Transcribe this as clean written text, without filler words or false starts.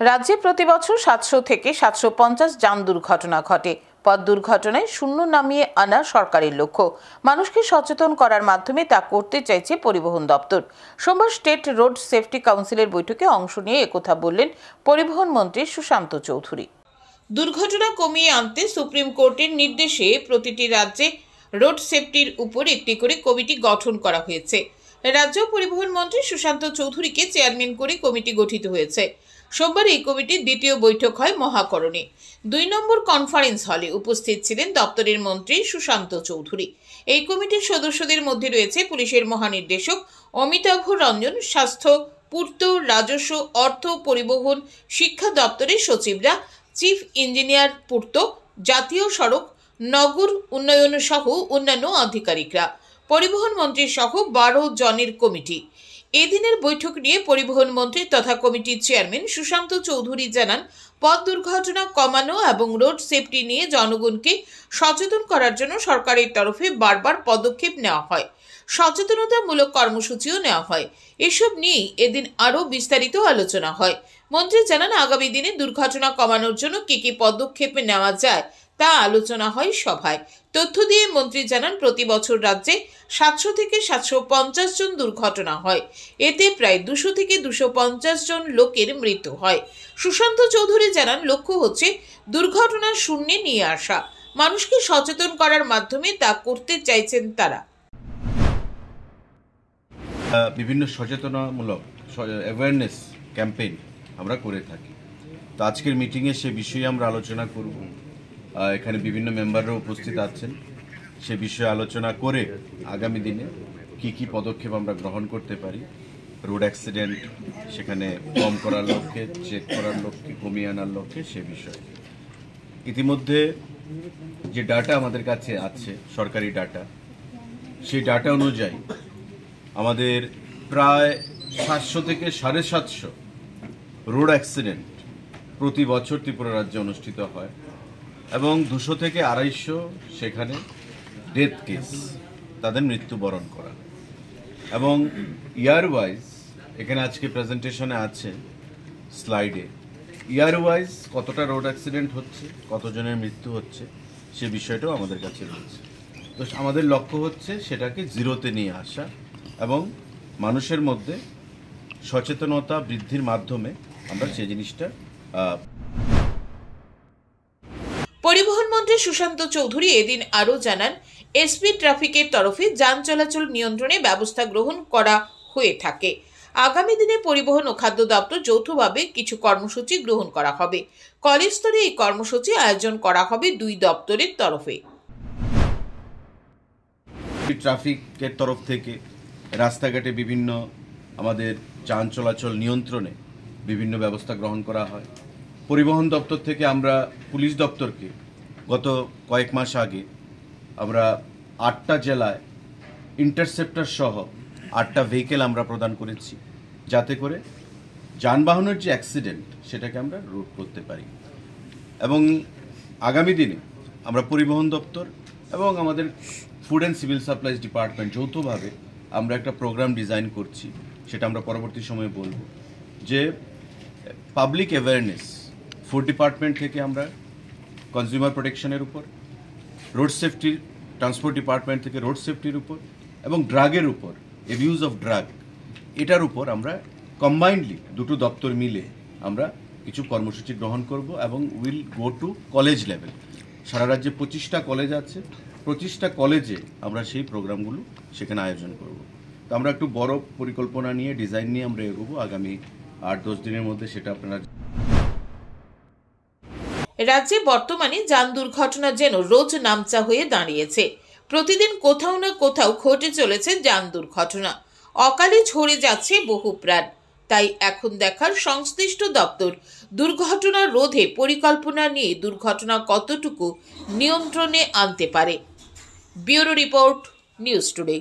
রাজ্যে প্রতি বছর ৭০০ থেকে ৭৫০ যান দুর্ঘটনা ঘটে। পথ দুর্ঘটনায় শূন্য নামিয়ে আনা সরকারের লক্ষ্য। মানুষকে সচেতন করার মাধ্যমে তা করতে চাইছে পরিবহন দপ্তর। সোমবার স্টেট রোড সেফটি কাউন্সিলের বৈঠকে অংশ নিয়ে একথা বললেন পরিবহন মন্ত্রী সুশান্ত চৌধুরী। দুর্ঘটনা কমিয়ে আনতে সুপ্রিম কোর্টের নির্দেশে প্রতিটি রাজ্যে রোড সেফটির উপর একটি করে কমিটি গঠন করা হয়েছে। রাজ্য পরিবহন মন্ত্রী সুশান্ত চৌধুরীকে চেয়ারম্যান করে কমিটি গঠিত হয়েছে। সোমবার এই কমিটির দ্বিতীয় বৈঠক হয় মহাকরণে। ২ নম্বর কনফারেন্স হলে উপস্থিত ছিলেন দপ্তরের মন্ত্রী সুশান্ত চৌধুরী। এই কমিটির সদস্যদের মধ্যে রয়েছে পুলিশের মহানির্দেশক অমিতাভ রঞ্জন, স্বাস্থ্য, পূর্ত, রাজস্ব, অর্থ, পরিবহন, শিক্ষা দপ্তরের সচিবরা, চিফ ইঞ্জিনিয়ার পূর্ত, জাতীয় সড়ক, নগর উন্নয়ন সহ অন্যান্য আধিকারিকরা। পরিবহন মন্ত্রী সহ ১২ জনের কমিটি। এদিনের বৈঠক নিয়ে পরিবহন মন্ত্রী তথা কমিটির চেয়ারম্যান সুশান্ত চৌধুরী জানান, পথ দুর্ঘটনা কমানো এবং রোড সেফটি নিয়ে জনগণকে সচেতন করার জন্য সরকারের তরফে বারবার পদক্ষেপ নেওয়া হয়, সচেতনতামূলক কর্মসূচিও নেওয়া হয়। এসব নিয়েই এদিন আরও বিস্তারিত আলোচনা হয়। মন্ত্রী জানান, আগামী দিনে দুর্ঘটনা কমানোর জন্য কি পদক্ষেপ নেওয়া যায় তা আলোচনা হয় সভায়। তথ্য দিয়ে মন্ত্রী জানান, প্রতি বছর রাজ্যে ৭০০ থেকে ৭৫০ জন দুর্ঘটনা হয়। এতে প্রায় ২০০ থেকে ২৫০ জন লোকের মৃত্যু হয়। সুশান্ত চৌধুরী জানান, লক্ষ্য হচ্ছে দুর্ঘটনা শূন্যে নিয়ে আসা। মানুষকে সচেতন করার মাধ্যমে তা করতে চাইছেন তারা। বিভিন্ন সচেতনামূলক অ্যাওয়ারনেস ক্যাম্পেইন আমরা করে থাকি। তো আজকের মিটিংয়ে সে বিষয়ে আমরা আলোচনা করব। এখানে বিভিন্ন মেম্বাররা উপস্থিত আছেন। সে বিষয়ে আলোচনা করে আগামী দিনে কি পদক্ষেপ আমরা গ্রহণ করতে পারি, রোড অ্যাক্সিডেন্ট সেখানে কম করার লক্ষ্যে, চেক করার লক্ষ্যে, কমিয়ে আনার লক্ষ্যে সে বিষয়ে। ইতিমধ্যে যে ডাটা আমাদের কাছে আছে, সরকারি ডাটা, সেই ডাটা অনুযায়ী আমাদের প্রায় ৭০০ থেকে ৭৫০ রোড অ্যাক্সিডেন্ট প্রতি বছর ত্রিপুরা রাজ্যে অনুষ্ঠিত হয় এবং ২০০ থেকে ২৫০ সেখানে ডেথ কেস, তাদের মৃত্যুবরণ করা। এবং ইয়ার ওয়াইজ এখানে আজকে প্রেজেন্টেশনে আছে স্লাইডে, ইয়ার ওয়াইজ কতটা রোড অ্যাক্সিডেন্ট হচ্ছে, কতজনের মৃত্যু হচ্ছে, সে বিষয়টাও আমাদের কাছে রয়েছে। তো আমাদের লক্ষ্য হচ্ছে সেটাকে জিরোতে নিয়ে আসা এবং মানুষের মধ্যে সচেতনতা বৃদ্ধির মাধ্যমে আমরা সেই জিনিসটা। পরিবহন মন্ত্রী সুশান্ত চৌধুরী এদিন আরও জানান, এসপি ট্রাফিকের তরফে যান চলাচল নিয়ন্ত্রণে ব্যবস্থা গ্রহণ করা হয়ে থাকে। আগামী দিনে পরিবহন ও খাদ্য দপ্তর যৌথভাবে কিছু কর্মসূচি গ্রহণ করা হবে। কলেজ স্তরে এই কর্মসূচি আয়োজন করা হবে ২ দপ্তরের তরফে। ট্রাফিকের তরফ থেকে রাস্তাঘাটে বিভিন্ন আমাদের যান চলাচল নিয়ন্ত্রণে বিভিন্ন ব্যবস্থা গ্রহণ করা হয়। পরিবহন দপ্তর থেকে আমরা পুলিশ দপ্তরকে গত কয়েক মাস আগে আমরা ৮টা জেলায় ইন্টারসেপ্টর সহ ৮টা ভেহিকেল আমরা প্রদান করেছি, যাতে করে যানবাহনের যে অ্যাক্সিডেন্ট সেটাকে আমরা রোধ করতে পারি। এবং আগামী দিনে আমরা পরিবহন দপ্তর এবং আমাদের food and civil supplies department যৌথভাবে আমরা একটা প্রোগ্রাম ডিজাইন করছি, সেটা আমরা পরবর্তী সময়ে বলবো, যে পাবলিক অ্যাওয়ারনেস ফুড ডিপার্টমেন্ট থেকে আমরা কনজিউমার প্রোটেকশনের উপর, রোড সেফটির ট্রান্সপোর্ট ডিপার্টমেন্ট থেকে রোড সেফটির উপর এবং ড্রাগের উপর, অ্যাবিউজ অফ ড্রাগ, এটার উপর আমরা কম্বাইন্ডলি দুটো দপ্তর মিলে আমরা কিছু কর্মসূচি গ্রহণ করব এবং will go to college level. সারা রাজ্যে 25টা কলেজ আছে, 25টা কলেজে আমরা সেই প্রোগ্রামগুলো সেখানে আয়োজন করব। তো আমরা একটু বড় পরিকল্পনা নিয়ে, ডিজাইন নিয়ে আমরা এগোবো। আগামী ৮-১০ দিনের মধ্যে সেটা আপনারা। রাজ্যে বর্তমানে যান দুর্ঘটনা যেন রোজ নামচা হয়ে দাঁড়িয়েছে। প্রতিদিন কোথাও না কোথাও ঘটে চলেছে যান দুর্ঘটনা। অকালে ঝরে যাচ্ছে বহু প্রাণ। তাই এখন দেখার সংশ্লিষ্ট দপ্তর দুর্ঘটনা রোধে পরিকল্পনা নিয়ে দুর্ঘটনা কতটুকু নিয়ন্ত্রণে আনতে পারে। Bureau report, news today.